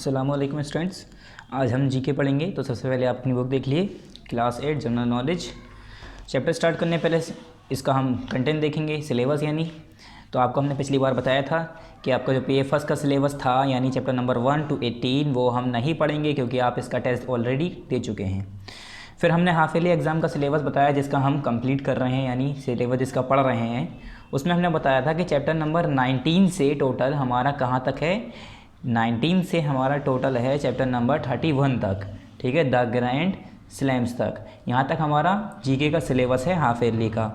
अस्सलामुअलैकुम स्टूडेंट्स, आज हम जीके पढ़ेंगे। तो सबसे पहले आप अपनी बुक देख लिए, class 8 general knowledge. Chapter start करने पहले इसका हम कंटेंट देखेंगे, सिलेबस यानी। तो आपको हमने पिछली बार बताया था कि आपका जो PA फर्स्ट का सिलेबस था यानी चैप्टर नंबर 1 to 18 वो हम नहीं पढ़ेंगे क्योंकि आप इसका टेस्ट ऑलरेडी दे चुके हैं। फिर हमने हाफ ईयरली एग्ज़ाम का सिलेबस बताया जिसका हम कंप्लीट कर रहे हैं, यानी सिलेबस जिसका पढ़ रहे हैं। उसमें हमने बताया था कि चैप्टर नंबर 19 से टोटल हमारा कहाँ तक है, 19 से हमारा टोटल है चैप्टर नंबर 31 तक, ठीक है, द ग्रैंड स्लैम्स तक। यहाँ तक हमारा जीके का सिलेबस है हाफ ईयरली का,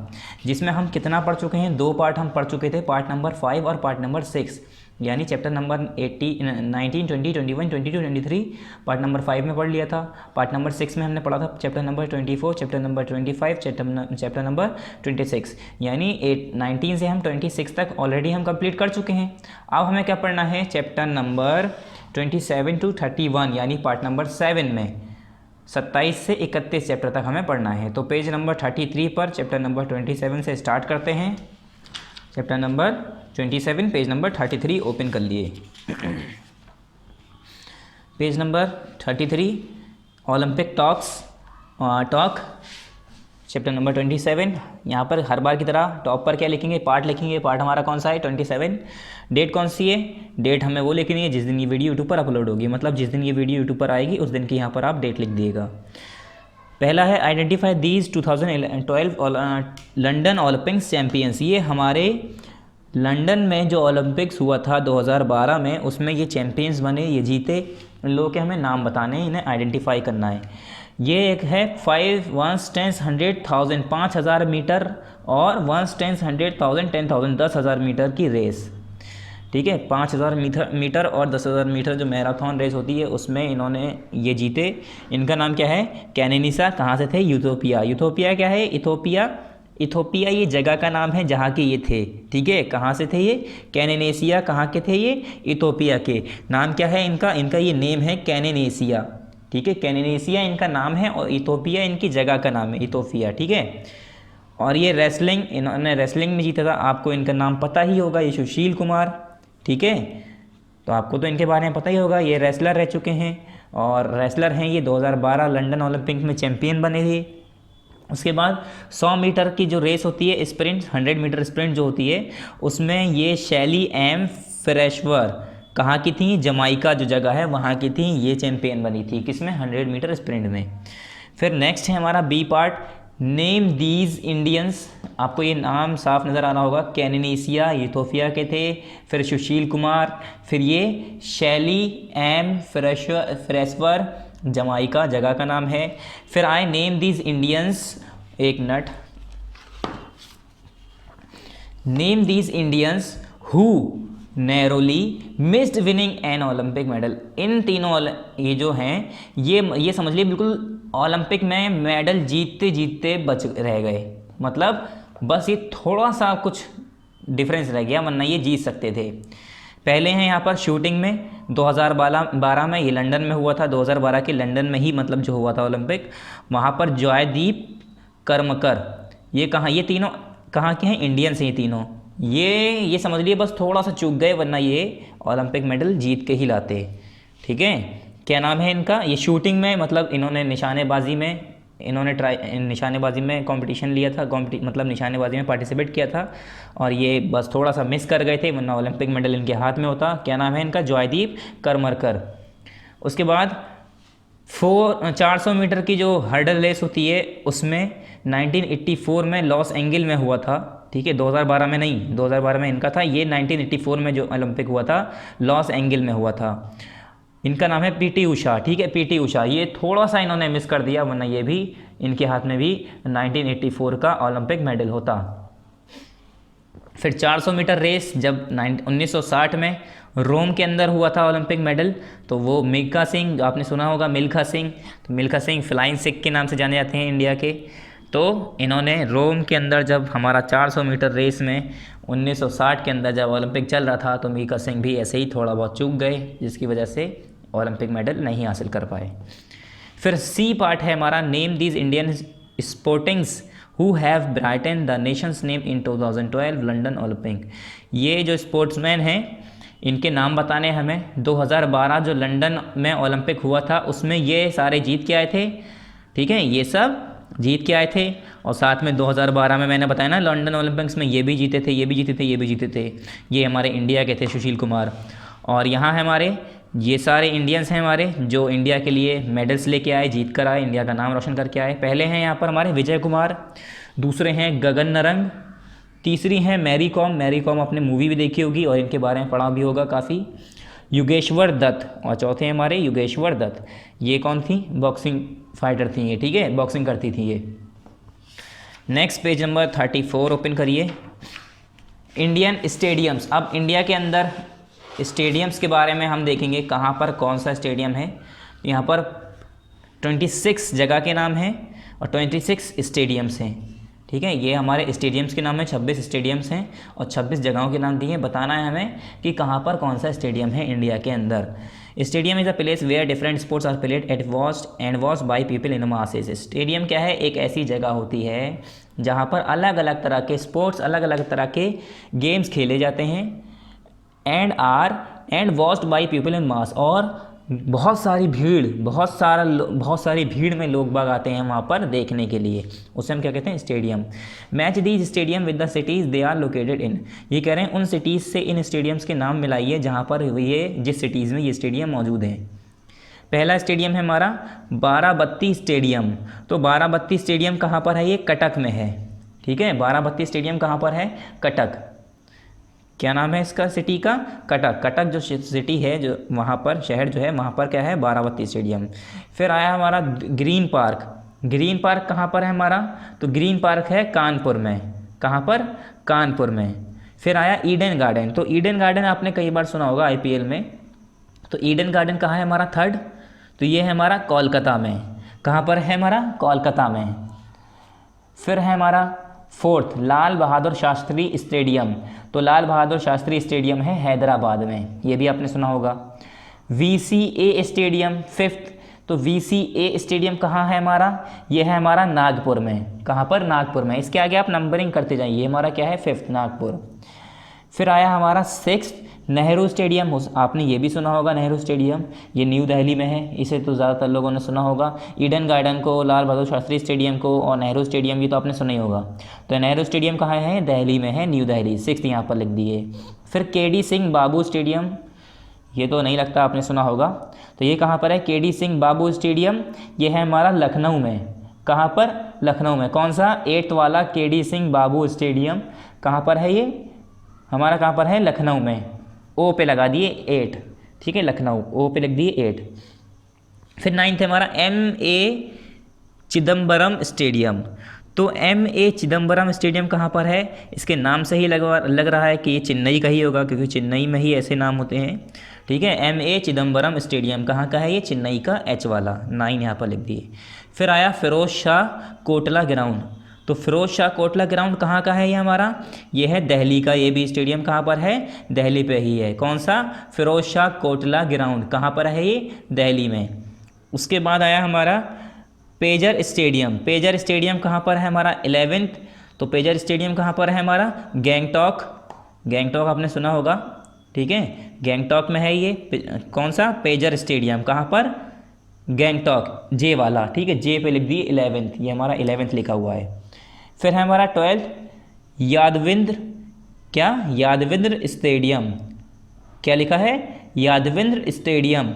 जिसमें हम कितना पढ़ चुके हैं, 2 पार्ट हम पढ़ चुके थे, पार्ट नंबर 5 और पार्ट नंबर 6, यानी चैप्टर नंबर 19, 20, 21, 22, 23 पार्ट नंबर 5 में पढ़ लिया था। पार्ट नंबर 6 में हमने पढ़ा था chapter number 24, chapter number 25, chapter number 26, यानी 19 से हम 26 तक ऑलरेडी हम कंप्लीट कर चुके हैं। अब हमें क्या पढ़ना है, चैप्टर नंबर 27 to 31 यानी पार्ट नंबर 7 में 27 से 31 चैप्टर तक हमें पढ़ना है। तो पेज नंबर 33 पर चैप्टर नंबर 27 से स्टार्ट करते हैं। Chapter number 27 page number 33 open कर लिए। Page number 33 Olympic talk chapter number 27। यहाँ पर हर बार की तरह टॉप पर क्या लिखेंगे, पार्ट लिखेंगे। पार्ट हमारा कौन सा है, 27। डेट कौन सी है, डेट हमें वो लिखनी है जिस दिन ये वीडियो यूट्यूब पर अपलोड होगी, मतलब जिस दिन ये वीडियो यूट्यूब पर आएगी उस दिन की यहाँ पर आप डेट लिख दिएगा। पहला है identify these 2012 London Olympics champions. ये हमारे लंदन में जो ओलंपिक्स हुआ था 2012 में, उसमें ये चैम्पियंस बने, ये जीते। इन लोगों के हमें नाम बताने हैं, इन्हें आइडेंटिफाई करना है। ये एक है 5 1 10 100,000 5,000 मीटर और 1 10 100,000 10,000 10,000 मीटर की रेस, ठीक है। 5,000 मीटर और 10,000 मीटर जो मैराथन रेस होती है उसमें इन्होंने ये जीते। इनका नाम क्या है, कैनेनिसा। कहाँ से थे, यूथोपिया। यूथोपिया क्या है, इथोपिया ये जगह का नाम है जहाँ के ये थे, ठीक है। कहाँ से थे ये, कैनेनेसिया। कहाँ के थे ये, इथोपिया के। नाम क्या है इनका ये नेम है कैनेनेसिया, ठीक है। कैनेनेसिया इनका नाम है और इथोपिया इनकी जगह का नाम है, इथोपिया, ठीक है। और ये रेसलिंग, इन्होंने रेसलिंग में जीता था। आपको इनका नाम पता ही होगा, ये सुशील कुमार, ठीक है। तो आपको तो इनके बारे में पता ही होगा, ये रेसलर रह चुके हैं और रेसलर हैं ये। 2012 लंदन ओलंपिक में चैम्पियन बने थे। उसके बाद 100 मीटर की जो रेस होती है, स्प्रिंट 100 मीटर स्प्रिंट जो होती है, उसमें ये शैली एम फ्रेशवर कहाँ की थी, जमाइका जो जगह है वहाँ की थी, ये चैम्पियन बनी थी। किसमें, 100 मीटर स्प्रिंट में। फिर नेक्स्ट है हमारा B part, name these Indians. आपको ये नाम साफ नज़र आ रहा होगा, कैनेनेसिया इथोपिया के थे, फिर सुशील कुमार, फिर ये शैली एम फ्रेशवर जमाइका जगह का नाम है। फिर आए नेम दीज इंडियंस, एक minute, name these Indians who narrowly missed winning an Olympic medal. इन तीनों ये जो हैं ये समझ लिए बिल्कुल ओलंपिक में मेडल जीतते जीतते बच रह गए, मतलब बस ये थोड़ा सा कुछ डिफरेंस रह गया वरना ये जीत सकते थे। पहले हैं यहाँ पर शूटिंग में 2012 में, ये लंदन में हुआ था, 2012 के लंदन में ही मतलब जो हुआ था ओलंपिक, वहाँ पर जॉयदीप कर्मकर, ये कहाँ, ये तीनों कहाँ के हैं, इंडियंस हैं ये तीनों। ये समझ लिए बस थोड़ा सा चूक गए वरना ये ओलंपिक मेडल जीत के ही लाते, ठीक है। क्या नाम है इनका, ये शूटिंग में मतलब इन्होंने निशानेबाजी में कंपटीशन लिया था, मतलब निशानेबाजी में पार्टिसिपेट किया था और ये बस थोड़ा सा मिस कर गए थे वरना ओलंपिक मेडल इनके हाथ में होता। क्या नाम है इनका, जॉयदीप करमरकर। उसके बाद 400 मीटर की जो हर्डल रेस होती है उसमें 1984 में लॉस एंजिल में हुआ था, ठीक है। 2012 में नहीं, 2012 में इनका था, ये 1984 में जो ओलंपिक हुआ था लॉस एंजिल में हुआ था। इनका नाम है पीटी उषा, ठीक है, पीटी उषा। ये थोड़ा सा इन्होंने मिस कर दिया वरना ये भी इनके हाथ में भी 1984 का ओलंपिक मेडल होता। फिर 400 मीटर रेस जब 1960 में रोम के अंदर हुआ था ओलंपिक मेडल, तो वो मिल्खा सिंह, आपने सुना होगा मिल्खा सिंह, तो मिल्खा सिंह फ्लाइंग सिख के नाम से जाने जाते हैं इंडिया के। तो इन्होंने रोम के अंदर जब हमारा 400 मीटर रेस में 1960 के अंदर जब ओलंपिक चल रहा था तो मिल्खा सिंह भी ऐसे ही थोड़ा बहुत चूक गए जिसकी वजह से ओलंपिक मेडल नहीं हासिल कर पाए। फिर सी पार्ट है हमारा, name these Indian sportings who have brighten the nation's name in 2012 London Olympic. ये जो स्पोर्ट्समैन हैं इनके नाम बताने हमें। 2012 जो लंदन में ओलंपिक हुआ था उसमें ये सारे जीत के आए थे, ठीक है, ये सब जीत के आए थे। और साथ में 2012 में मैंने बताया ना लंदन ओलंपिक्स में ये भी जीते थे, ये भी जीते थे, ये भी जीते थे। ये हमारे इंडिया के थे सुशील कुमार। और यहाँ है हमारे ये सारे इंडियंस हैं हमारे जो इंडिया के लिए मेडल्स लेके आए, जीत कर आए, इंडिया का नाम रोशन करके आए। पहले हैं यहाँ पर हमारे विजय कुमार, दूसरे हैं गगन नरंग, तीसरी हैं मैरी कॉम। मैरी कॉम आपने मूवी भी देखी होगी और इनके बारे में पढ़ा भी होगा काफ़ी। युगेश्वर दत्त, और चौथे हैं हमारे युगेश्वर दत्त। ये कौन थी? बॉक्सिंग फाइटर थी ये, ठीक है, बॉक्सिंग करती थी ये। नेक्स्ट पेज नंबर 34 ओपन करिए। Indian stadiums. अब इंडिया के अंदर स्टेडियम्स के बारे में हम देखेंगे कहाँ पर कौन सा स्टेडियम है। यहाँ पर 26 जगह के नाम हैं और 26 स्टेडियम्स हैं, ठीक है। ये हमारे स्टेडियम्स के नाम है, 26 स्टेडियम्स हैं और 26 जगहों के नाम दिए हैं। बताना है हमें कि कहाँ पर कौन सा स्टेडियम है इंडिया के अंदर। Stadium is a place where different sports are played at watched by people in masses. Stadium क्या है? एक ऐसी जगह होती है जहाँ पर अलग अलग तरह के स्पोर्ट्स, अलग अलग तरह के गेम्स खेले जाते हैं and watched by people in mass. और बहुत सारी भीड़ में लोग बाग आते हैं वहाँ पर देखने के लिए, उसे हम क्या कहते हैं? Stadium. Match these stadium with the cities they are located in. ये कह रहे हैं उन सिटीज़ से इन स्टेडियम्स के नाम मिलाइए जहाँ पर ये जिस सिटीज़ में ये स्टेडियम मौजूद हैं। पहला स्टेडियम है हमारा बाराबत्ती स्टेडियम। तो बाराबत्ती स्टेडियम कहाँ पर है? ये कटक में है, ठीक है। बाराबत्ती स्टेडियम कहाँ पर है? कटक। क्या नाम है इसका सिटी का? कटक। कटक जो सिटी है, जो वहाँ पर शहर जो है, वहाँ पर क्या है? बाराबत्ती स्टेडियम। फिर आया हमारा ग्रीन पार्क। ग्रीन पार्क कहाँ पर है हमारा? तो ग्रीन पार्क है कानपुर में। कहाँ पर? कानपुर में। फिर आया ईडन गार्डन। तो ईडन गार्डन आपने कई बार सुना होगा आईपीएल में। तो ईडन गार्डन कहाँ है हमारा? थर्ड। तो ये है हमारा कोलकाता में। कहाँ पर है हमारा? कोलकाता में। फिर है हमारा फोर्थ लाल बहादुर शास्त्री स्टेडियम। तो लाल बहादुर शास्त्री स्टेडियम है हैदराबाद में, ये भी आपने सुना होगा। VCA stadium fifth. तो VCA स्टेडियम कहाँ है हमारा? ये है हमारा नागपुर में। कहाँ पर? नागपुर में। इसके आगे आप नंबरिंग करते जाइए। ये हमारा क्या है? फिफ्थ, नागपुर। फिर आया हमारा सिक्स्थ नेहरू स्टेडियम। आपने ये भी सुना होगा नेहरू स्टेडियम, ये न्यू दिल्ली में है, इसे तो ज़्यादातर लोगों ने सुना होगा। ईडन गार्डन को, लाल बहादुर शास्त्री स्टेडियम को और नेहरू स्टेडियम भी तो आपने सुना ही होगा। तो नेहरू स्टेडियम कहाँ है? दिल्ली में है, न्यू दिल्ली। सिक्स्थ यहाँ पर लिख दिए। फिर KD सिंह बाबू स्टेडियम, ये तो नहीं लगता आपने सुना होगा। तो ये कहाँ पर है? KD सिंह बाबू स्टेडियम, ये है हमारा लखनऊ में। कहाँ पर? लखनऊ में। कौन सा? 8th वाला KD सिंह बाबू स्टेडियम कहाँ पर है? ये हमारा कहाँ पर है? लखनऊ में। ओ पे लगा दिए 8, ठीक है, लखनऊ। ओ पे लिख दिए 8। फिर 9th है हमारा MA चिदम्बरम स्टेडियम। तो MA चिदम्बरम स्टेडियम कहाँ पर है? इसके नाम से ही लग रहा है कि ये चेन्नई का ही होगा, क्योंकि चेन्नई में ही ऐसे नाम होते हैं, ठीक है। MA चिदम्बरम स्टेडियम कहाँ का है? ये चेन्नई का, H वाला। 9 यहाँ पर लिख दिए। फिर आया फिरोज शाह कोटला ग्राउंड। तो फिरोज शाह कोटला ग्राउंड कहाँ का है? ये हमारा, ये है दिल्ली का। ये भी स्टेडियम कहाँ पर है? दिल्ली पे ही है। कौन सा? फिरोज शाह कोटला ग्राउंड। कहाँ पर है ये? दिल्ली में। उसके बाद आया हमारा पेजर स्टेडियम। पेजर स्टेडियम कहाँ पर है हमारा? 11th। तो पेजर स्टेडियम कहाँ पर है हमारा? गैंगटॉक। गैंगटॉक आपने सुना होगा, ठीक है, गैंगटॉक में है ये। कौन सा? Pager stadium. कहाँ पर? गैंगटॉक, J वाला, ठीक है, J पे लिख दिए 11th। ये हमारा 11th लिखा हुआ है। फिर है हमारा 12th यादविंद्र, क्या? यादविंद्र स्टेडियम। क्या लिखा है? यादविंद्र स्टेडियम,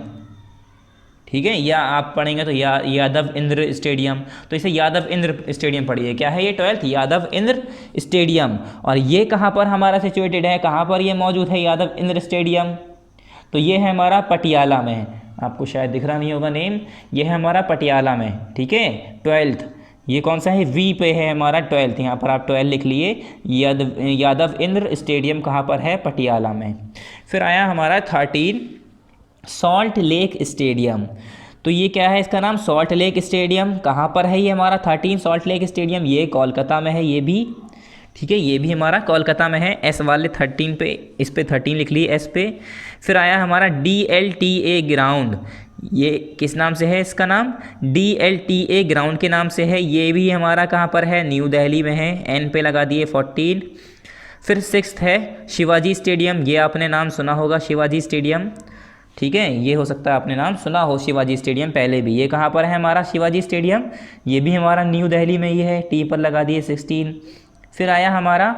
ठीक है। या आप पढ़ेंगे तो यादव इंद्र स्टेडियम, तो इसे यादव इंद्र स्टेडियम पढ़िए। क्या है ये? 12th Yadav Indra stadium. और ये कहाँ पर हमारा सिचुएटेड है? कहाँ पर ये मौजूद है यादव इंद्र स्टेडियम? तो ये है हमारा पटियाला में। आपको शायद दिख रहा नहीं होगा नेम, ये है हमारा पटियाला में, ठीक है। 12th ये कौन सा है? V पे है हमारा 12th। यहाँ पर आप 12 लिख लिए। यादव इंद्र स्टेडियम कहाँ पर है? पटियाला में। फिर आया हमारा 13 सॉल्ट लेक स्टेडियम। तो ये क्या है इसका नाम? Salt lake stadium. कहाँ पर है ये हमारा 13 सॉल्ट लेक स्टेडियम? ये कोलकाता में है, ये भी, ठीक है, ये भी हमारा कोलकाता में है। S वाले 13 पे, इस पे 13 लिख लिए S पे। फिर आया हमारा DLTA ग्राउंड। ये किस नाम से है? इसका नाम DLTA ग्राउंड के नाम से है। ये भी हमारा कहाँ पर है? न्यू दिल्ली में है। N पे लगा दिए 14। फिर 6th है शिवाजी स्टेडियम, ये आपने नाम सुना होगा शिवाजी स्टेडियम, ठीक है, ये हो सकता है आपने नाम सुना हो शिवाजी स्टेडियम पहले भी। ये कहाँ पर है हमारा शिवाजी स्टेडियम, ये भी हमारा न्यू दिल्ली में ही है, टी पर लगा दिए 16। फिर आया हमारा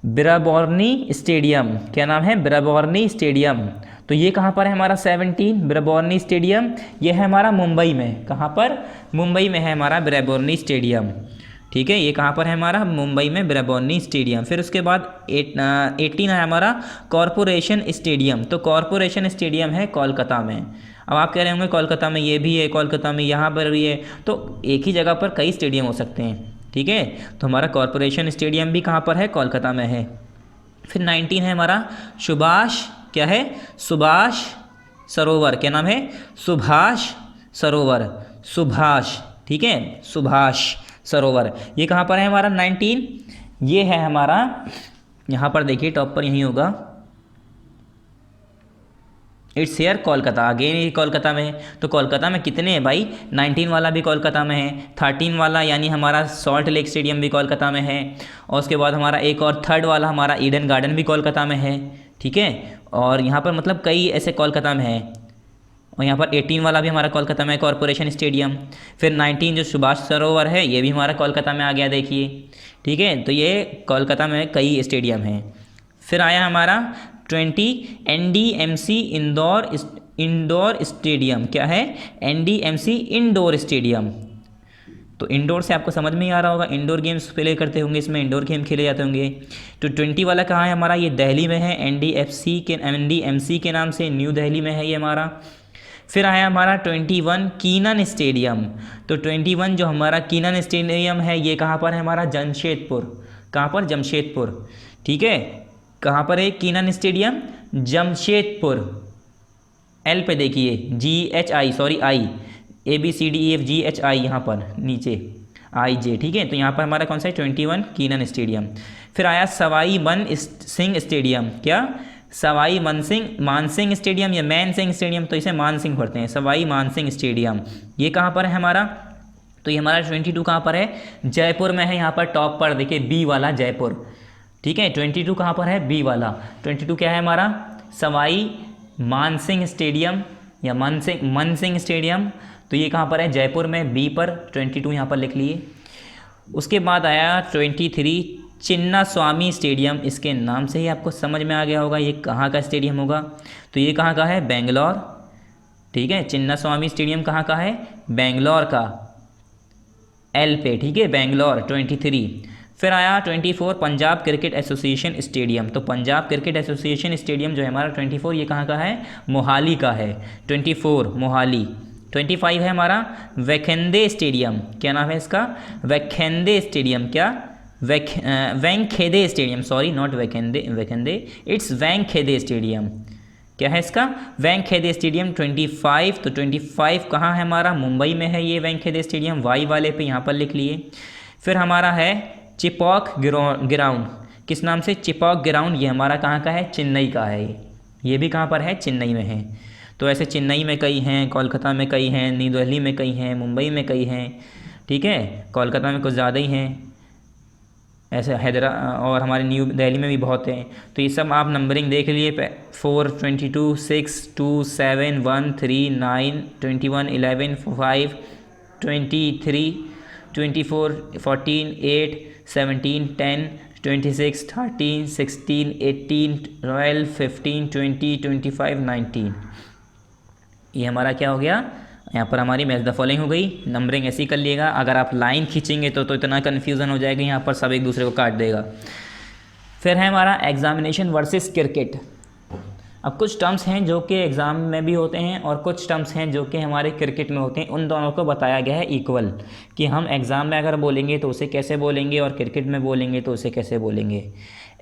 बिराबॉर्नी स्टेडियम, क्या नाम है, बिराबॉर्नी स्टेडियम, तो ये कहाँ पर है हमारा 17 बिराबॉर्नी स्टेडियम, ये है हमारा मुंबई में, कहाँ पर, मुंबई में है हमारा बिराबॉर्नी स्टेडियम, ठीक है, ये कहाँ पर है हमारा मुंबई में बिराबॉर्नी स्टेडियम। फिर उसके बाद 18 है हमारा कॉरपोरेशन स्टेडियम, तो कॉरपोरेशन स्टेडियम है कोलकाता में। अब आप कह रहे होंगे कोलकाता में ये भी है, कोलकाता में यहाँ पर भी है, तो एक ही जगह पर कई स्टेडियम हो सकते हैं, ठीक है, तो हमारा कॉरपोरेशन स्टेडियम भी कहाँ पर है, कोलकाता में है। फिर 19 है हमारा सुभाष, क्या है, सुभाष सरोवर, क्या नाम है, सुभाष सरोवर, सुभाष, ठीक है, सुभाष सरोवर, ये कहाँ पर है हमारा 19, ये है हमारा, यहाँ पर देखिए टॉप पर यही होगा, इट्स हेयर कोलकाता, अगेन ये कोलकाता में है। तो कोलकाता में कितने हैं भाई, 19 वाला भी कोलकाता में है, 13 वाला यानी हमारा सॉल्ट लेक स्टेडियम भी कोलकाता में है, और उसके बाद हमारा एक और 3rd वाला हमारा ईडन गार्डन भी कोलकाता में है, ठीक है, और यहाँ पर मतलब कई ऐसे कोलकाता में है, और यहाँ पर 18 वाला भी हमारा कोलकाता में है कॉरपोरेशन स्टेडियम। फिर 19 जो सुभाष सरोवर है ये भी हमारा कोलकाता में आ गया, देखिए, ठीक है, तो ये कोलकाता में कई स्टेडियम हैं। फिर आया हमारा 20 NDMC इंडोर स्टेडियम, क्या है, NDMC इंडोर स्टेडियम, तो इंडोर से आपको समझ में ही आ रहा होगा, इंडोर गेम्स प्ले करते होंगे, इसमें इंडोर गेम खेले जाते होंगे। तो 20 वाला कहाँ है हमारा, ये दिल्ली में है, NDMC के नाम से न्यू दिल्ली में है ये हमारा। फिर आया हमारा 21 कीनन स्टेडियम, तो 21 जो हमारा कीनन स्टेडियम है ये कहाँ पर है हमारा, जमशेदपुर, कहाँ पर, जमशेदपुर, ठीक है, कहाँ पर है कीनन स्टेडियम, जमशेदपुर, एल पे देखिए GHI, सॉरी I, ABCDEFGHI, यहाँ पर नीचे IJ, ठीक है, तो यहाँ पर हमारा कौन सा है 21 कीनन स्टेडियम। फिर आया सवाई मन सिंह स्टेडियम, क्या, सवाई मानसिंह स्टेडियम या मान सिंह स्टेडियम, तो इसे मान सिंह पढ़ते हैं, सवाई मानसिंह स्टेडियम, ये कहाँ पर है हमारा, तो ये हमारा 22 कहाँ पर है, जयपुर में है, यहाँ पर टॉप पर देखिए B वाला जयपुर, ठीक है, 22 कहाँ पर है, B वाला, 22 क्या है हमारा, सवाई मानसिंह स्टेडियम या मन सिंह स्टेडियम, तो ये कहाँ पर है, जयपुर में, B पर, 22 यहाँ पर लिख लिए। उसके बाद आया 23 चिन्ना स्वामी स्टेडियम, इसके नाम से ही आपको समझ में आ गया होगा ये कहाँ का स्टेडियम होगा, तो ये कहाँ का है, बेंगलोर, ठीक है, चिन्ना स्वामी स्टेडियम कहाँ का है, बेंगलोर का, L पे, ठीक है, बेंगलोर 23। फिर आया 24 पंजाब क्रिकेट एसोसिएशन स्टेडियम, तो पंजाब क्रिकेट एसोसिएशन स्टेडियम जो है हमारा 24 ये कहाँ का है, मोहाली का है, 24 मोहाली। 25 है हमारा वैखेंदे स्टेडियम, क्या नाम है इसका, वैखेंदे स्टेडियम, क्या, वैंखेदे स्टेडियम, सॉरी नॉट वैखेंदे, इट्स वैंखेदे स्टेडियम, क्या है इसका, वैंखेदे स्टेडियम 25। तो 25 कहाँ है हमारा, मुंबई में है ये वैंखेदे स्टेडियम, वाई वाले पे यहाँ पर लिख लिए। फिर हमारा है चिपॉक ग्राउंड, किस नाम से, चिपॉक ग्राउंड, ये हमारा कहाँ का है, चेन्नई का है, ये भी कहाँ पर है, चेन्नई में है। तो ऐसे चेन्नई में कई हैं, कोलकाता में कई हैं, न्यू दिल्ली में कई हैं, मुंबई में कई हैं, ठीक है, कोलकाता में कुछ ज़्यादा ही हैं, ऐसे और हमारे न्यू दिल्ली में भी बहुत हैं। तो ये सब आप नंबरिंग देख लिए, 4, 22, 6, 2, 7, 1, 3, 9, 21, 11, 5, 23, 24, 14, 8, 17, 10, 26, 13, 16, 18, 12, 15, 20, 25, 19, ये हमारा क्या हो गया, यहाँ पर हमारी मैच द फॉलोइंग हो गई। नंबरिंग ऐसे ही कर लिएगा, अगर आप लाइन खींचेंगे तो इतना कन्फ्यूज़न हो जाएगा, यहाँ पर सब एक दूसरे को काट देगा। फिर है हमारा एग्जामिनेशन वर्सेस क्रिकेट। अब कुछ टर्म्स हैं जो कि एग्ज़ाम में भी होते हैं और कुछ टर्म्स हैं जो कि हमारे क्रिकेट में होते हैं, उन दोनों को बताया गया है इक्वल, कि हम एग्ज़ाम में अगर बोलेंगे तो उसे कैसे बोलेंगे और क्रिकेट में बोलेंगे तो उसे कैसे बोलेंगे।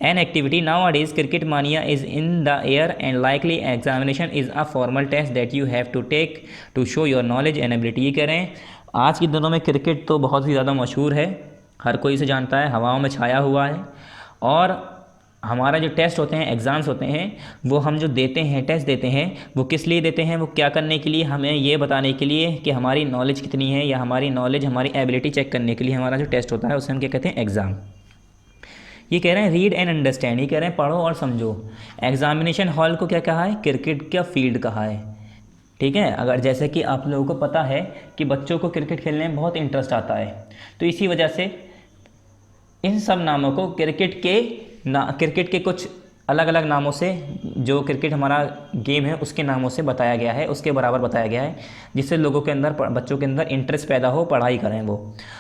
An activity nowadays, cricket mania is in the air and likely examination is a formal test that you have to take to show your knowledge and ability। ये कह रहे हैं आज के दिनों में क्रिकेट तो बहुत ही ज़्यादा मशहूर है, हर कोई इसे जानता है, हवाओं में छाया हुआ है। और हमारा जो टेस्ट होते हैं, एग्ज़ाम्स होते हैं, वो हम जो देते हैं, टेस्ट देते हैं, वो किस लिए देते हैं, वो क्या करने के लिए, हमें ये बताने के लिए कि हमारी नॉलेज कितनी है, या हमारी नॉलेज, हमारी एबिलिटी चेक करने के लिए हमारा जो टेस्ट होता है उसे हम क्या कहते हैं, एग्ज़ाम। ये कह रहे हैं रीड एंड अंडरस्टैंड, ये कह रहे हैं पढ़ो और समझो। एग्जामिनेशन हॉल को क्या कहा है? क्रिकेट का फील्ड कहा है। ठीक है, अगर जैसे कि आप लोगों को पता है कि बच्चों को क्रिकेट खेलने में बहुत इंटरेस्ट आता है, तो इसी वजह से इन सब नामों को क्रिकेट के कुछ अलग अलग नामों से, जो क्रिकेट हमारा गेम है उसके नामों से बताया गया है, उसके बराबर बताया गया है, जिससे लोगों के अंदर, बच्चों के अंदर इंटरेस्ट पैदा हो, पढ़ाई करें वो।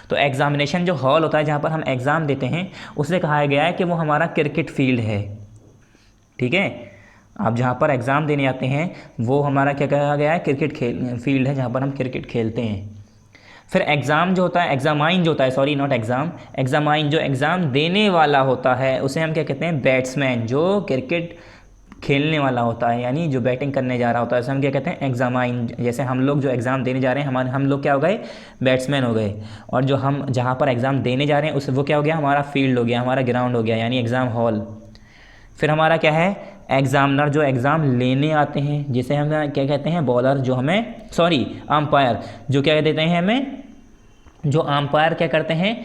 तो एग्जामिनेशन जो हॉल होता है जहाँ पर हम एग्ज़ाम देते हैं, उसे कहा गया है कि वो हमारा क्रिकेट फील्ड है। ठीक है, आप जहाँ पर एग्ज़ाम देने आते हैं वो हमारा क्या कहा गया है? क्रिकेट फील्ड है, जहाँ पर हम क्रिकेट खेलते हैं। फिर एग्ज़ाम जो होता है, एग्ज़ामाइन जो होता है, सॉरी नॉट एग्ज़ाम, एग्ज़ामाइन जो एग्ज़ाम देने वाला होता है उसे हम क्या कहते हैं? बैट्समैन, जो क्रिकेट खेलने वाला होता है, यानी जो बैटिंग करने जा रहा होता है, उसे हम क्या कहते हैं? एग्ज़ामाइन। जैसे हम लोग जो एग्ज़ाम देने जा रहे हैं, हम लोग क्या हो गए? बैट्समैन हो गए। और जो हम जहाँ पर एग्ज़ाम देने जा रहे हैं वो क्या हो गया? हमारा फील्ड हो गया, हमारा ग्राउंड हो गया, यानी एग्ज़ाम हॉल। फिर हमारा क्या है? एग्ज़ामिनर, जो एग्ज़ाम लेने आते हैं, जिसे हम क्या कहते हैं? बॉलर, जो हमें, सॉरी अंपायर, जो क्या देते हैं हमें? जो अंपायर क्या करते हैं?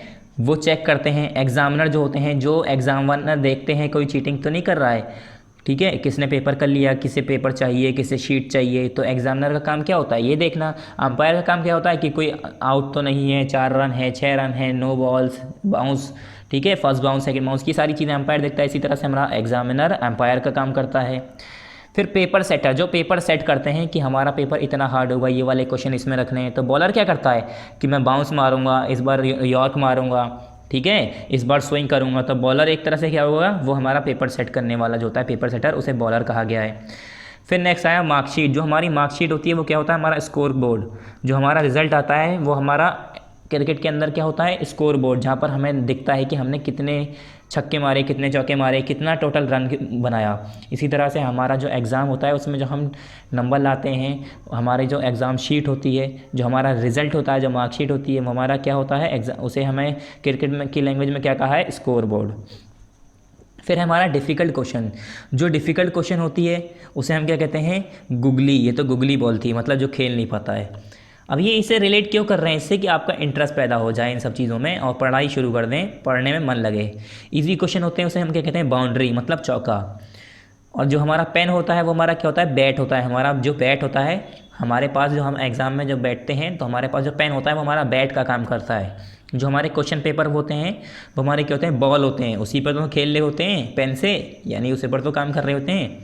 वो चेक करते हैं। एग्ज़ामिनर जो होते हैं, जो एग्ज़ामिनर देखते हैं कोई चीटिंग तो नहीं कर रहा है। ठीक है, किसने पेपर कर लिया, किसे पेपर चाहिए, किसे शीट चाहिए, तो एग्ज़ामिनर का काम क्या होता है? ये देखना। अंपायर का काम क्या होता है? कि कोई आउट तो नहीं है, 4 रन है, 6 रन है, नो बॉल्स, बाउंस, ठीक है, फर्स्ट बाउंस, सेकंड बाउंस, की सारी चीज़ें अंपायर देखता है। इसी तरह से हमारा एग्ज़ामिनर अंपायर का काम करता है। फिर पेपर सेटर, जो पेपर सेट करते हैं कि हमारा पेपर इतना हार्ड होगा, ये वाले क्वेश्चन इसमें रखने हैं। तो बॉलर क्या करता है कि मैं बाउंस मारूंगा, इस बार यॉर्क मारूंगा, ठीक है, इस बार स्विंग करूंगा। तो बॉलर एक तरह से क्या होगा? वो हमारा पेपर सेट करने वाला जो होता है, पेपर सेटर, उसे बॉलर कहा गया है। फिर नेक्स्ट आया मार्कशीट। जो हमारी मार्कशीट होती है वो क्या होता है? हमारा स्कोर बोर्ड। जो हमारा रिजल्ट आता है वो हमारा क्रिकेट के अंदर क्या होता है? स्कोर बोर्ड, जहाँ पर हमें दिखता है कि हमने कितने छक्के मारे, कितने चौके मारे, कितना टोटल रन बनाया। इसी तरह से हमारा जो एग्ज़ाम होता है उसमें जो हम नंबर लाते हैं, हमारे जो एग्ज़ाम शीट होती है, जो हमारा रिज़ल्ट होता है, जो मार्कशीट होती है, वो हमारा क्या होता है? एग्ज़ाम, उसे हमें क्रिकेट में की लैंग्वेज में क्या कहा है? Score board. फिर हमारा डिफ़िकल्ट क्वेश्चन। जो डिफ़िकल्ट क्वेश्चन होती है उसे हम क्या कहते हैं? गुगली। ये तो गुगली बॉल थी, मतलब जो खेल नहीं पाता है। अब ये इसे रिलेट क्यों कर रहे हैं? इससे कि आपका इंटरेस्ट पैदा हो जाए इन सब चीज़ों में और पढ़ाई शुरू कर दें, पढ़ने में मन लगे। इजी क्वेश्चन होते हैं उसे हम क्या कहते हैं? बाउंड्री, मतलब चौका। और जो हमारा पेन होता है वो हमारा क्या होता है? बैट होता है। हमारा जो बैट होता है, हमारे पास जो हम एग्ज़ाम में जब बैठते हैं तो हमारे पास जो पेन होता है वो हमारा बैट का काम करता है। जो हमारे क्वेश्चन पेपर होते हैं वो हमारे क्या होते हैं? बॉल होते हैं। उसी पर तो खेल रहे होते हैं पेन से, यानी उसी पर तो काम कर रहे होते हैं।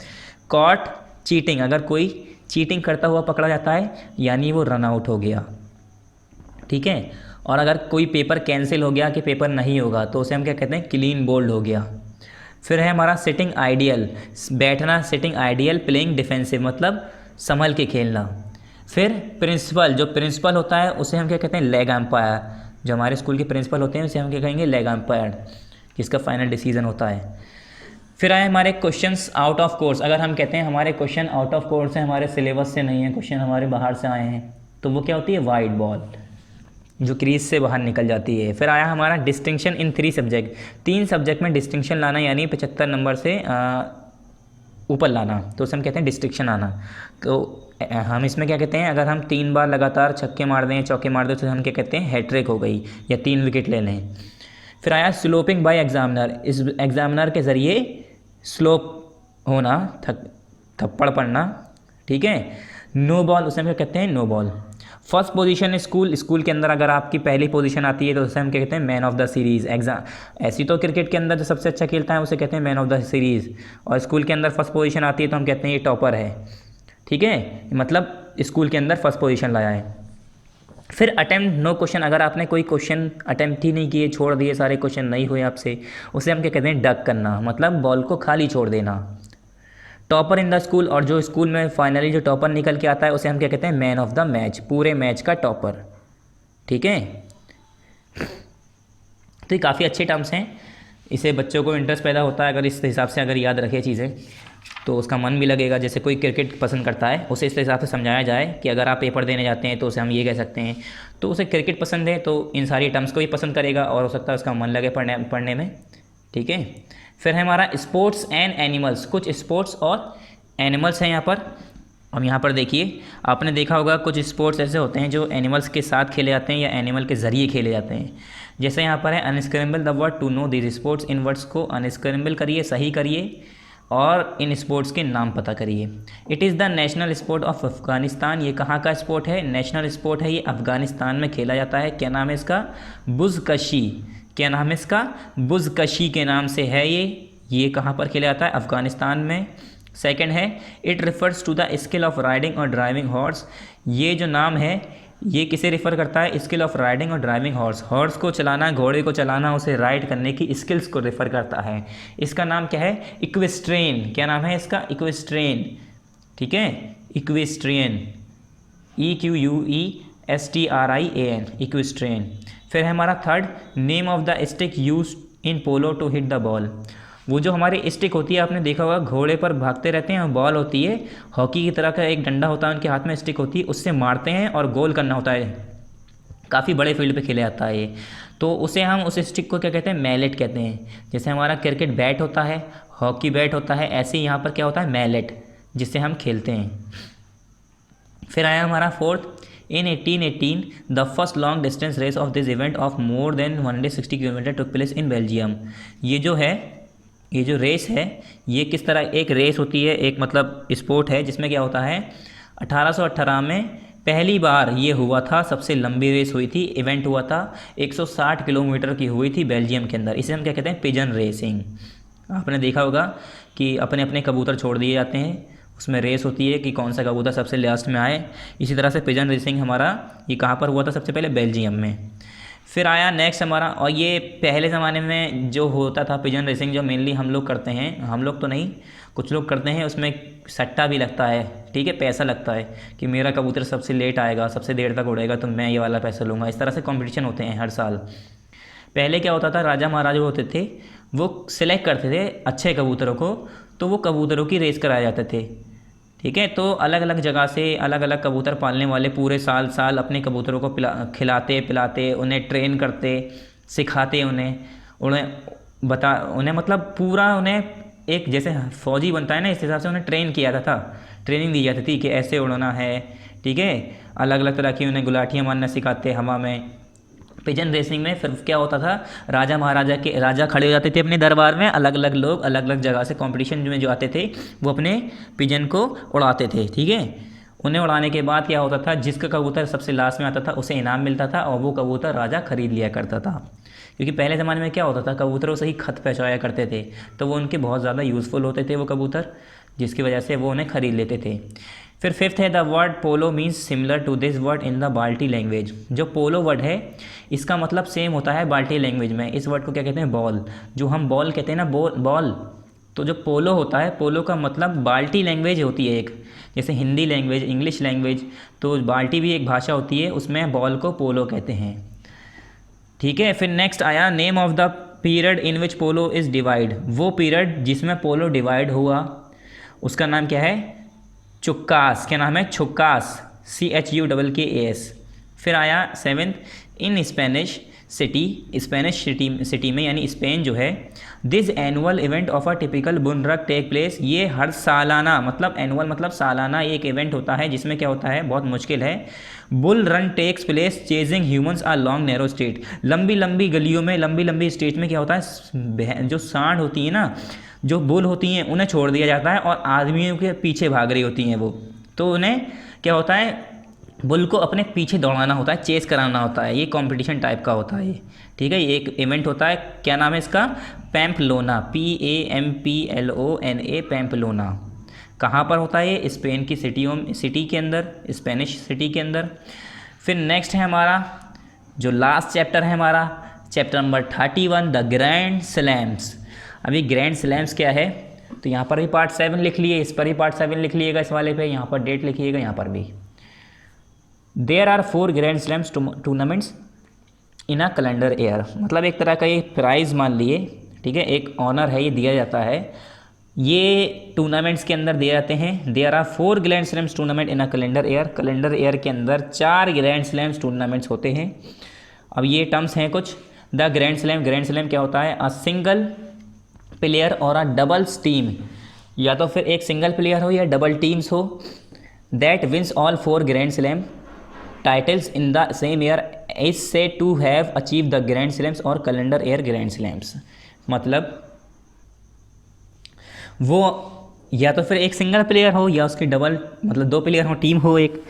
कॉट, चीटिंग, अगर कोई चीटिंग करता हुआ पकड़ा जाता है यानी वो रन आउट हो गया। ठीक है, और अगर कोई पेपर कैंसिल हो गया कि पेपर नहीं होगा तो उसे हम क्या कहते हैं? क्लीन बोल्ड हो गया। फिर है हमारा सिटिंग आइडियल, बैठना, सिटिंग आइडियल, प्लेइंग डिफेंसिव, मतलब संभल के खेलना। फिर प्रिंसिपल, जो प्रिंसिपल होता है उसे हम क्या कहते हैं? Leg umpire. जो हमारे स्कूल के प्रिंसिपल होते हैं उसे हम क्या कहेंगे? लेग एम्पायर, जिसका फाइनल डिसीजन होता है। फिर आए हमारे क्वेश्चंस आउट ऑफ कोर्स। अगर हम कहते हैं हमारे क्वेश्चन आउट ऑफ कोर्स है, हमारे सिलेबस से नहीं है, क्वेश्चन हमारे बाहर से आए हैं, तो वो क्या होती है? वाइड बॉल, जो क्रीज से बाहर निकल जाती है। फिर आया हमारा डिस्टिंक्शन इन 3 सब्जेक्ट। 3 सब्जेक्ट में डिस्टिंक्शन लाना, यानी 75 नंबर से ऊपर लाना, तो उसे हम कहते हैं डिस्टिंक्शन आना। तो हम इसमें क्या कहते हैं? अगर हम 3 बार लगातार छक्के मार दें, चौके मार दें, तो हम क्या कहते हैं? हैट्रिक हो गई, या 3 विकेट ले लें। फिर आया स्लोपिंग बाय एग्जामिनर। इस एग्जामिनर के ज़रिए स्लोप होना, थप्पड़ पड़ना। ठीक है, नो बॉल, उसे हम क्या कहते हैं? No ball. First position school के अंदर अगर आपकी पहली पोजीशन आती है तो उसे हम क्या कहते हैं? Man of the series. ऐसी तो क्रिकेट के अंदर जो सबसे अच्छा खेलता है उसे कहते हैं मैन ऑफ द सीरीज़, और स्कूल के अंदर फर्स्ट पोजीशन आती है तो हम कहते हैं ये टॉपर है। ठीक है, मतलब स्कूल के अंदर फर्स्ट पोजीशन लाया है। फिर अटेम्प्ट नो क्वेश्चन, अगर आपने कोई क्वेश्चन अटेम्प्ट ही नहीं किए, छोड़ दिए, सारे क्वेश्चन नहीं हुए आपसे, उसे हम क्या कहते हैं? डक करना, मतलब बॉल को खाली छोड़ देना। टॉपर इन द स्कूल, और जो स्कूल में फाइनली जो टॉपर निकल के आता है उसे हम क्या कहते हैं? मैन ऑफ द मैच, पूरे मैच का टॉपर। ठीक है, तो ये काफ़ी अच्छे टर्म्स हैं, इसे बच्चों को इंटरेस्ट पैदा होता है अगर इस हिसाब से अगर याद रखे चीज़ें, तो उसका मन भी लगेगा। जैसे कोई क्रिकेट पसंद करता है उसे इस हिसाब से समझाया जाए कि अगर आप पेपर देने जाते हैं तो उसे हम ये कह सकते हैं, तो उसे क्रिकेट पसंद है तो इन सारी टर्म्स को ही पसंद करेगा और हो सकता है उसका मन लगे पढ़ने में। ठीक है, फिर है हमारा स्पोर्ट्स एंड एनिमल्स। कुछ स्पोर्ट्स और एनिमल्स हैं यहाँ पर, अब यहाँ पर देखिए, आपने देखा होगा कुछ स्पोर्ट्स ऐसे होते हैं जो एनिमल्स के साथ खेले जाते हैं या एनिमल के ज़रिए खेले जाते हैं। जैसे यहाँ पर है unscramble the word to know these sports, इन वर्ड्स को अनस्क्रैम्बल करिए, सही करिए और इन स्पोर्ट्स के नाम पता करिए। It is the national sport of Afghanistan, ये कहाँ का स्पोर्ट है? नेशनल स्पोर्ट है, ये अफ़गानिस्तान में खेला जाता है। क्या नाम है इसका? बुज़कशी। क्या नाम है इसका? बुज़कशी के नाम से है ये कहाँ पर खेला जाता है? अफ़गानिस्तान में। सेकंड है it refers to the skill of riding और ड्राइविंग हॉर्स, ये जो नाम है ये किसे रिफ़र करता है? स्किल ऑफ राइडिंग और ड्राइविंग हॉर्स को चलाना, घोड़े को चलाना, उसे राइड करने की स्किल्स को रिफ़र करता है। इसका नाम क्या है? इक्वेस्ट्रियन। क्या नाम है इसका? इक्वेस्ट्रियन। ठीक है, इक्वेस्ट्रियन, EQUESTRIAN, इक्वेस्ट्रियन। फिर है हमारा third, name of the stick use in polo to hit the ball, वो जो हमारी स्टिक होती है, आपने देखा होगा घोड़े पर भागते रहते हैं, बॉल होती है हॉकी की तरह का एक डंडा होता है उनके हाथ में, स्टिक होती है, उससे मारते हैं और गोल करना होता है। काफ़ी बड़े फील्ड पे खेले जाता है ये। तो उसे हम उस स्टिक को क्या कहते हैं? मैलेट कहते हैं। जैसे हमारा क्रिकेट बैट होता है, हॉकी बैट होता है, ऐसे ही यहाँ पर क्या होता है? मैलेट, जिससे हम खेलते हैं। फिर आया हमारा fourth, in 1818 the first long distance race of this event of more than 160 kilometre took place in Belgium. ये जो रेस है ये किस तरह एक रेस होती है, एक मतलब स्पोर्ट है जिसमें क्या होता है 1818 में पहली बार ये हुआ था, सबसे लंबी रेस हुई थी, इवेंट हुआ था 160 किलोमीटर की हुई थी बेल्जियम के अंदर। इसे हम क्या कहते हैं? Pigeon racing. आपने देखा होगा कि अपने अपने कबूतर छोड़ दिए जाते हैं, उसमें रेस होती है कि कौन सा कबूतर सबसे लास्ट में आए। इसी तरह से पिजन रेसिंग हमारा ये कहाँ पर हुआ था? सबसे पहले बेल्जियम में। फिर आया नेक्स्ट हमारा, और ये पहले ज़माने में जो होता था पिजन रेसिंग, जो मेनली हम लोग करते हैं, हम लोग तो नहीं कुछ लोग करते हैं, उसमें सट्टा भी लगता है, ठीक है, पैसा लगता है कि मेरा कबूतर सबसे लेट आएगा, सबसे देर तक उड़ेगा तो मैं ये वाला पैसा लूँगा। इस तरह से कंपटीशन होते हैं हर साल। पहले क्या होता था, राजा महाराजा होते थे वो सिलेक्ट करते थे अच्छे कबूतरों को, तो वो कबूतरों की रेस कराए जाते थे। ठीक है, तो अलग अलग जगह से अलग अलग कबूतर पालने वाले पूरे साल अपने कबूतरों को खिलाते पिलाते, उन्हें ट्रेन करते, सिखाते, उन्हें मतलब पूरा उन्हें एक जैसे फौजी बनता है ना, इस हिसाब से उन्हें ट्रेन किया था, ट्रेनिंग दी जाती थी कि ऐसे उड़ना है। ठीक है, अलग अलग तरह की उन्हें गुलाटियाँ मारना सिखाते हवा में। पिजन रेसिंग में फिर क्या होता था, राजा खड़े हो जाते थे अपने दरबार में, अलग अलग लोग अलग अलग जगह से कंपटीशन में जो आते थे वो अपने पिजन को उड़ाते थे। ठीक है, उन्हें उड़ाने के बाद क्या होता था, जिसका कबूतर सबसे लास्ट में आता था उसे इनाम मिलता था और वो कबूतर राजा खरीद लिया करता था। क्योंकि पहले ज़माने में क्या होता था, कबूतरों से ही खत पहुँचाया करते थे, तो वो उनके बहुत ज़्यादा यूज़फुल होते थे वो कबूतर, जिसकी वजह से वो उन्हें खरीद लेते थे। फिर फिफ्थ है the word polo means similar to this word in the Balti language. जो पोलो वर्ड है इसका मतलब सेम होता है बाल्टी लैंग्वेज में। इस वर्ड को क्या कहते हैं? बॉल। जो हम बॉल कहते हैं ना, बॉल, तो जो पोलो होता है, पोलो का मतलब बाल्टी लैंग्वेज होती है एक, जैसे हिंदी लैंग्वेज, इंग्लिश लैंग्वेज, तो बाल्टी भी एक भाषा होती है, उसमें बॉल को पोलो कहते हैं। ठीक है, फिर नेक्स्ट आया name of the period in which polo is divide. वो पीरियड जिसमें पोलो डिवाइड हुआ उसका नाम क्या है? चुक्कास। क्या नाम है? चुक्कास, CHUKKAS। फिर आया सेवेंथ, इन स्पेनिश सिटी में यानी स्पेन जो है, this annual event of a typical bull run take place. ये हर सालाना, मतलब एनुअल मतलब सालाना, एक इवेंट होता है जिसमें क्या होता है, बहुत मुश्किल है, bull run takes place chasing humans are long narrow street. लंबी लंबी गलियों में, लंबी लंबी स्ट्रीट में क्या होता है, जो सांड होती है ना, जो बुल होती हैं, उन्हें छोड़ दिया जाता है और आदमियों के पीछे भाग रही होती हैं वो, तो उन्हें क्या होता है, बुल को अपने पीछे दौड़ाना होता है, चेस कराना होता है। ये कंपटीशन टाइप का होता है ये। ठीक है, ये एक इवेंट होता है। क्या नाम है इसका? Pamplona, PAMPLONA, Pamplona. कहाँ पर होता है ये? स्पेन की सिटी के अंदर, स्पेनिश सिटी के अंदर। फिर नेक्स्ट है हमारा जो लास्ट चैप्टर है हमारा, chapter number 31, the grand slams. अभी ग्रैंड स्लैम्स क्या है, तो यहाँ पर भी पार्ट 7 लिख लिए, इस पर भी पार्ट 7 लिख लीजिएगा, इस वाले पे यहाँ पर डेट लिखिएगा, यहाँ पर भी। There are 4 grand slams tournaments in a calendar year. मतलब एक तरह का ये प्राइज़ मान लिए, ठीक है, एक ऑनर है, ये दिया जाता है, ये टूर्नामेंट्स के अंदर दिए जाते हैं। There are 4 grand slams tournament in a calendar year. Calendar year के अंदर 4 ग्रैंड स्लैम्स टूर्नामेंट्स होते हैं। अब ये टर्म्स हैं कुछ। द ग्रैंड स्लैम क्या होता है? अ सिंगल प्लेयर और अ डबल्स टीम, या तो फिर एक सिंगल प्लेयर हो या डबल टीम्स हो, that wins all 4 grand slam titles in the same year is said to have achieve the grand slams और कैलेंडर ईयर ग्रैंड स्लैम्स। मतलब वो या तो फिर एक सिंगल प्लेयर हो या उसकी डबल, मतलब 2 प्लेयर हो, टीम हो एक,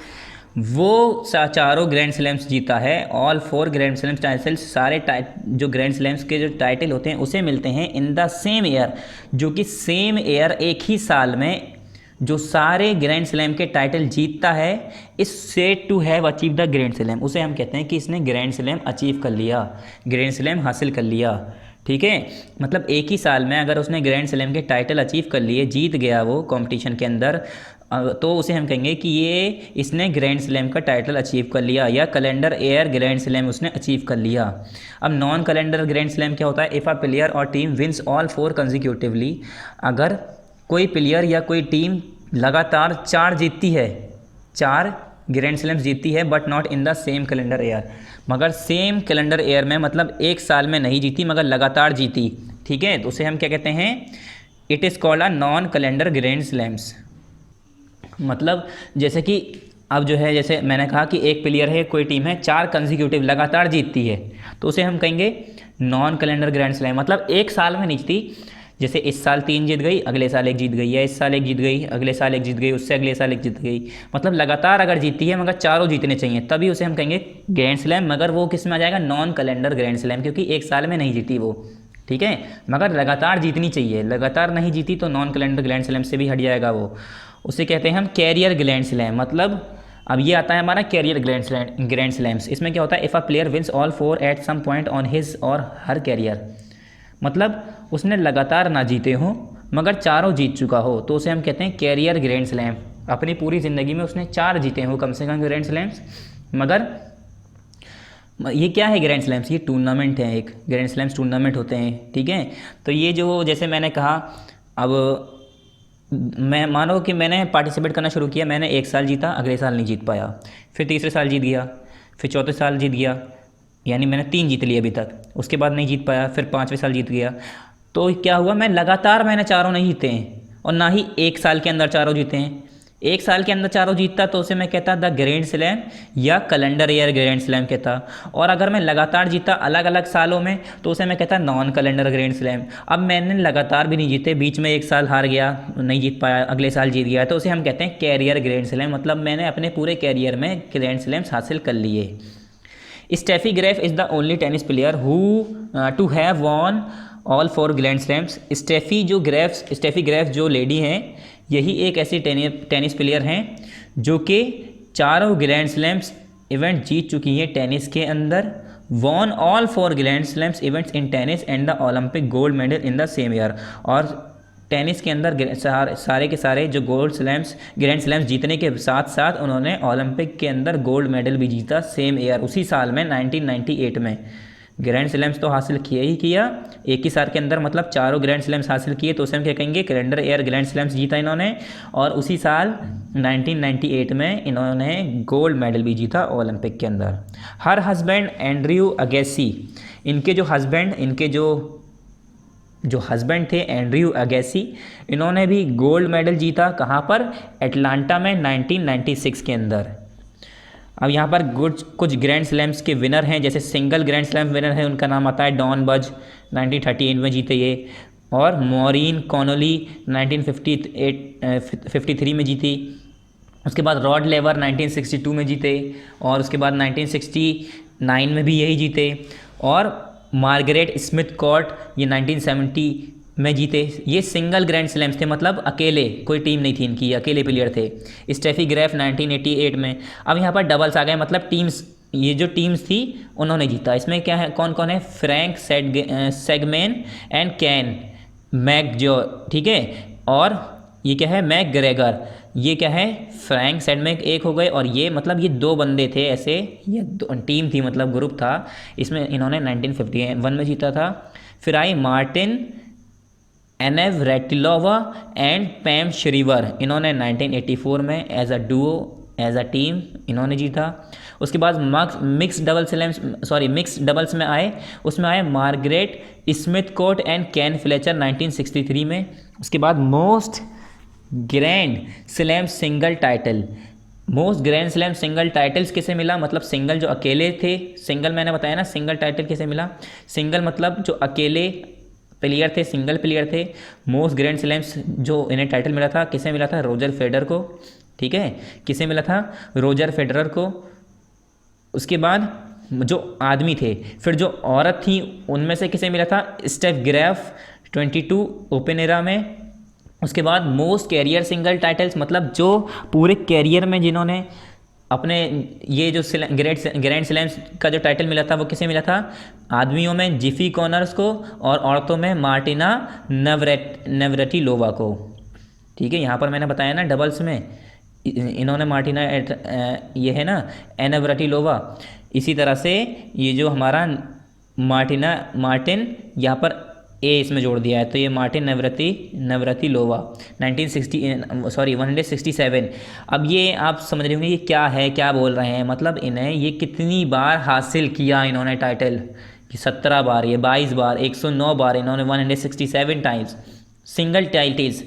वो चारों ग्रैंड स्लैम्स जीता है। ऑल 4 ग्रैंड स्लैम्स टाइटल्स, सारे जो ग्रैंड स्लैम्स के जो टाइटल होते हैं उसे मिलते हैं इन द सेम ईयर, जो कि सेम ईयर एक ही साल में जो सारे ग्रैंड स्लैम के टाइटल जीतता है is said to have achieve the grand slam, उसे हम कहते हैं कि इसने ग्रैंड स्लैम अचीव कर लिया, ग्रैंड स्लैम हासिल कर लिया। ठीक है, मतलब एक ही साल में अगर उसने ग्रैंड स्लैम के टाइटल अचीव कर लिए, जीत गया वो कंपटीशन के अंदर, तो उसे हम कहेंगे कि ये इसने ग्रैंड स्लैम का टाइटल अचीव कर लिया, या कैलेंडर ईयर ग्रैंड स्लैम उसने अचीव कर लिया। अब नॉन कैलेंडर ग्रैंड स्लैम क्या होता है? इफ़ अ प्लेयर और टीम विंस ऑल 4 कंसिक्यूटिवली, अगर कोई प्लेयर या कोई टीम लगातार 4 जीतती है, 4 ग्रैंड स्लैम्स जीतती है, but not in the same calendar year, मगर सेम कैलेंडर ईयर में, मतलब एक साल में नहीं जीती मगर लगातार जीती, ठीक है, तो उसे हम क्या कहते हैं? It is called a non calendar grand slams. मतलब जैसे कि अब जो है, जैसे मैंने कहा कि एक प्लेयर है, कोई टीम है, 4 कंसिक्यूटिव लगातार जीतती है, तो उसे हम कहेंगे नॉन कैलेंडर ग्रैंड स्लैम। मतलब एक साल में नहीं जीती, जैसे इस साल 3 जीत गई, अगले साल 1 जीत गई, या इस साल 1 जीत गई, अगले साल 1 जीत गई, उससे अगले साल 1 जीत गई, मतलब लगातार अगर जीतती है मगर चारों जीतने चाहिए, तभी उसे हम कहेंगे ग्रैंड स्लैम। मगर वो किस में आ जाएगा? नॉन कैलेंडर ग्रैंड स्लैम, क्योंकि एक साल में नहीं जीती वो, ठीक है, मगर लगातार जीतनी चाहिए, लगातार नहीं जीती तो नॉन कैलेंडर ग्रैंड स्लैम से भी हट जाएगा वो, उसे कहते हैं हम कैरियर ग्रैंड स्लैम। मतलब अब ये आता है हमारा कैरियर ग्रैंड स्लैम्स। इसमें क्या होता है? If a player wins all 4 at some point on his और हर कैरियर, मतलब उसने लगातार ना जीते हो मगर चारों जीत चुका हो, तो उसे हम कहते हैं कैरियर ग्रैंड स्लैम। अपनी पूरी ज़िंदगी में उसने 4 जीते हो कम से कम ग्रैंड स्लैम्स। मगर ये क्या है ग्रैंड स्लैम्स? ये टूर्नामेंट है, एक ग्रैंड स्लैम्स टूर्नामेंट होते हैं, ठीक है। तो ये जो, जैसे मैंने कहा, अब मैं मानो कि मैंने पार्टिसिपेट करना शुरू किया, मैंने एक साल जीता, अगले साल नहीं जीत पाया, फिर तीसरे साल जीत गया, फिर चौथे साल जीत गया, यानी मैंने 3 जीत लिए अभी तक, उसके बाद नहीं जीत पाया, फिर 5वें साल जीत गया, तो क्या हुआ? मैं लगातार मैंने चारों नहीं जीते हैं, और ना ही एक साल के अंदर चारों जीते हैं। एक साल के अंदर चारों जीतता तो उसे मैं कहता द ग्रैंड स्लैम या कैलेंडर ईयर ग्रैंड स्लैम कहता, और अगर मैं लगातार जीता अलग अलग सालों में तो उसे मैं कहता नॉन कैलेंडर ग्रैंड स्लैम। अब मैंने लगातार भी नहीं जीते, बीच में एक साल हार गया, नहीं जीत पाया, अगले साल जीत गया, तो उसे हम कहते हैं कैरियर ग्रैंड स्लैम। मतलब मैंने अपने पूरे कैरियर में ग्रैंड स्लैम्स हासिल कर लिए। Steffi Graf is the only tennis player who to have won all 4 grand slams. Steffi Graf जो लेडी हैं, यही एक ऐसी टेनिस प्लेयर हैं जो कि चारों ग्रैंड स्लैम्स इवेंट जीत चुकी हैं टेनिस के अंदर। Won all 4 grand slams events in tennis and the Olympic gold medal in the same year. और टेनिस के अंदर सारे के सारे जो ग्रैंड स्लैम्स जीतने के साथ साथ उन्होंने ओलंपिक के अंदर गोल्ड मेडल भी जीता सेम ईयर, उसी साल में 1998 में। ग्रैंड स्लैम्स तो हासिल किया ही किया एक ही साल के अंदर, मतलब चारों ग्रैंड स्लैम्स हासिल किए, तो उसे हम क्या कहेंगे? कैलेंडर ईयर ग्रैंड स्लैम्स जीता इन्होंने, और उसी साल 1998 में इन्होंने गोल्ड मेडल भी जीता ओलंपिक के अंदर। हर हस्बैंड एंड्रयू अगेसी, इनके जो हस्बैंड थे एंड्रयू अगेसी, इन्होंने भी गोल्ड मेडल जीता। कहाँ पर? एटलांटा में 1996 के अंदर। अब यहाँ पर कुछ ग्रैंड स्लैम्स के विनर हैं, जैसे सिंगल ग्रैंड स्लैम विनर है, उनका नाम आता है डॉन बज, 1938 में जीते ये, और मॉरीन कॉनोली 1953 में जीती। उसके बाद रॉड लेवर 1962 में जीते, और उसके बाद 1969 में भी यही जीते, और मार्गरेट स्मिथ कॉर्ट ये 1970 में जीते। ये सिंगल ग्रैंड स्लैम्स थे, मतलब अकेले, कोई टीम नहीं थी इनकी, अकेले प्लेयर थे। स्टेफी ग्राफ 1988 में। अब यहाँ पर डबल्स आ गए, मतलब टीम्स, ये जो टीम्स थी उन्होंने जीता। इसमें क्या है, कौन कौन है? फ्रैंक सेगमेन एंड कैन मैकजो, ठीक है, और ये क्या है? मैकग्रेगर। ये क्या है? फ्रैंक सेडमेक एक हो गए, और ये मतलब ये 2 बंदे थे ऐसे, ये टीम थी, मतलब ग्रुप था, इसमें इन्होंने 1951 में जीता था। फिर आई मार्टिन एनेवरेटिलोवा एंड पैम श्रीवर, इन्होंने 1984 में एज अ टीम इन्होंने जीता। उसके बाद मिक्स डबल्स में आए, उसमें आए Margaret Smith court and can Fletcher 1963 में। उसके बाद most grand slam single title, most grand slam single titles किसे मिला, मतलब सिंगल जो अकेले थे, सिंगल मैंने बताया ना सिंगल टाइटल किसे मिला, सिंगल मतलब जो अकेले प्लेयर थे, सिंगल प्लेयर थे। मोस्ट ग्रैंड स्लैम्स जो इन्हें टाइटल मिला था, किसे मिला था, रोजर फेडर को, ठीक है, किसे मिला था, रोजर फेडरर को। उसके बाद जो आदमी थे, फिर जो औरत थी उनमें से किसे मिला था, स्टेफ ग्राफ 22 ओपन एरा में। उसके बाद मोस्ट कैरियर सिंगल टाइटल्स, मतलब जो पूरे कैरियर में जिन्होंने अपने ये जो ग्रैंड स्लैम्स का जो टाइटल मिला था वो किसे मिला था, आदमियों में जिफी कॉनर्स को और औरतों में मार्टिना नवरेटिलोवा को। ठीक है, यहाँ पर मैंने बताया ना डबल्स में इन्होंने मार्टिना ये है ना एनवरेटिलोवा, इसी तरह से ये जो हमारा मार्टिन यहाँ पर ए इसमें जोड़ दिया है, तो ये मार्टिन नवरेटिलोवा 167। अब ये आप समझ रहे होंगे ये क्या है, क्या बोल रहे हैं, मतलब इन्हें ये कितनी बार हासिल किया इन्होंने टाइटल, कि 17 बार, ये 22 बार, 109 बार, इन्होंने 167 टाइम्स सिंगल टाइटल्स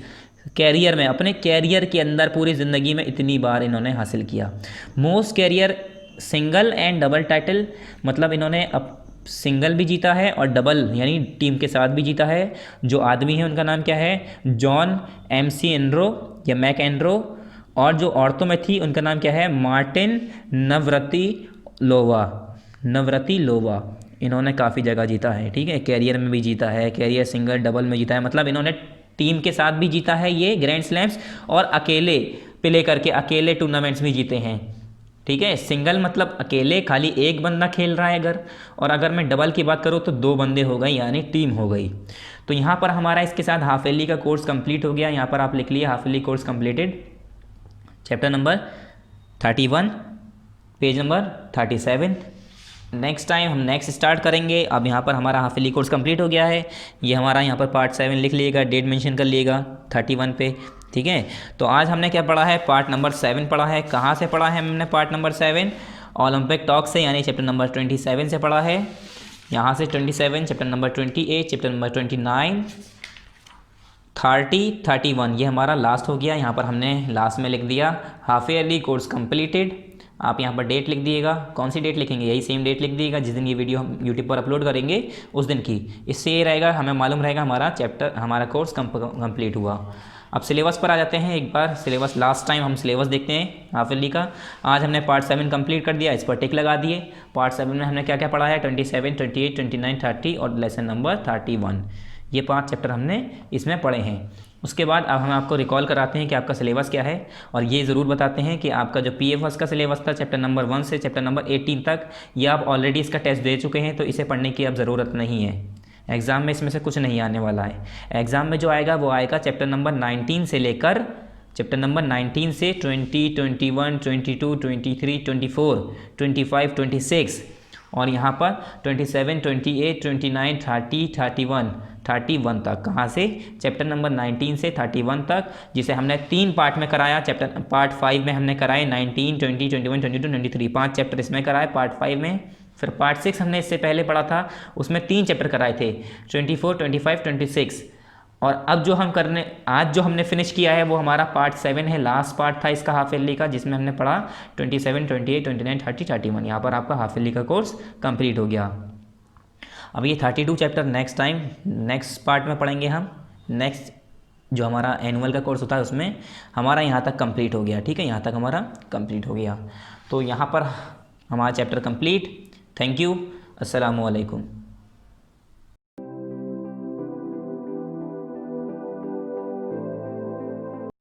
कैरियर में, अपने कैरियर के अंदर पूरी ज़िंदगी में इतनी बार इन्होंने हासिल किया। Most career single and double title, मतलब इन्होंने अब सिंगल भी जीता है और डबल यानी टीम के साथ भी जीता है। जो आदमी है उनका नाम क्या है, जॉन MC एनरो या मैक एनरो, और जो औरतों में थी उनका नाम क्या है, मार्टिन नवरतिलोवा। इन्होंने काफ़ी जगह जीता है, ठीक है, कैरियर में भी जीता है, कैरियर सिंगल डबल में जीता है, मतलब इन्होंने टीम के साथ भी जीता है ये ग्रैंड स्लैम्स, और अकेले प्ले करके अकेले टूर्नामेंट्स भी जीते हैं। ठीक है, सिंगल मतलब अकेले खाली एक बंदा खेल रहा है अगर, और अगर मैं डबल की बात करूँ तो 2 बंदे हो गए यानी टीम हो गई। तो यहाँ पर हमारा इसके साथ हाफ ईयरली का कोर्स कंप्लीट हो गया। यहाँ पर आप लिख लिए half yearly course completed, chapter number 31, page number 37। Next time हम नेक्स्ट स्टार्ट करेंगे। अब यहाँ पर हमारा हाफ ईयरली कोर्स कंप्लीट हो गया है, ये हमारा यहाँ पर पार्ट 7 लिख लीजिएगा, डेट मेंशन कर लीजिएगा 31 पे, ठीक है। तो आज हमने क्या पढ़ा है, पार्ट नंबर 7 पढ़ा है। कहाँ से पढ़ा है हमने पार्ट नंबर 7, ओलंपिक टॉक से, यानी चैप्टर नंबर 27 से पढ़ा है। यहाँ से 27, चैप्टर नंबर 28, चैप्टर नंबर 29, 30, 31, ये हमारा लास्ट हो गया। यहाँ पर हमने लास्ट में लिख दिया हाफ ईयरली कोर्स कंप्लीटेड। आप यहाँ पर डेट लिख दिएगा, कौन सी डेट लिखेंगे, यही सेम डेट लिख दिएगा जिस दिन ये वीडियो हम यूट्यूब पर अपलोड करेंगे उस दिन की। इससे ये रहेगा, हमें मालूम रहेगा हमारा कोर्स कंप्लीट हुआ। अब सिलेबस पर आ जाते हैं एक बार। सिलेबस लास्ट टाइम हम सिलेबस देखते हैं हाफ ईयरली का। आज हमने पार्ट 7 कंप्लीट कर दिया, इस पर टिक लगा दिए। पार्ट 7 में हमने क्या क्या पढ़ा है, 27, 28, 29, 30 और लेसन नंबर 31, ये 5 चैप्टर हमने इसमें पढ़े हैं। उसके बाद अब हम आपको रिकॉल कराते हैं कि आपका सिलेबस क्या है, और ये ज़रूर बताते हैं कि आपका जो PFS का सिलेबस था चैप्टर नंबर 1 से चैप्टर नंबर 18 तक, ये आप ऑलरेडी इसका टेस्ट दे चुके हैं, तो इसे पढ़ने की अब ज़रूरत नहीं है। एग्ज़ाम में इसमें से कुछ नहीं आने वाला है। एग्ज़ाम में जो आएगा वो आएगा चैप्टर नंबर 19 से लेकर, चैप्टर नंबर 19 से 20, 21, 22, 23, 24, 25, 26 और यहाँ पर 27, 28, 29, 30, 31 तक। कहाँ से, चैप्टर नंबर 19 से 31 तक, जिसे हमने 3 पार्ट में कराया। चैप्टर पार्ट 5 में हमने कराए 19, 20, 21, 22, 23, 5 चैप्टर इसमें कराए पार्ट 5 में। फिर पार्ट 6 हमने इससे पहले पढ़ा था, उसमें 3 चैप्टर कराए थे, 24, 25, 26। और अब जो हम आज जो हमने फिनिश किया है वो हमारा पार्ट 7 है, लास्ट पार्ट था इसका हाफ ईयरली का, जिसमें हमने पढ़ा 27, 28, 29, 30, 31। यहाँ पर आपका हाफ ईयरली का कोर्स कंप्लीट हो गया। अब ये 32 chapter next time next part में पढ़ेंगे हम। नेक्स्ट जो हमारा एनुअल का कोर्स होता है उसमें हमारा यहाँ तक कंप्लीट हो गया, ठीक है, यहाँ तक हमारा कंप्लीट हो गया। तो यहाँ पर हमारा चैप्टर कंप्लीट। थैंक यू, अस्सलामु अलैकुम।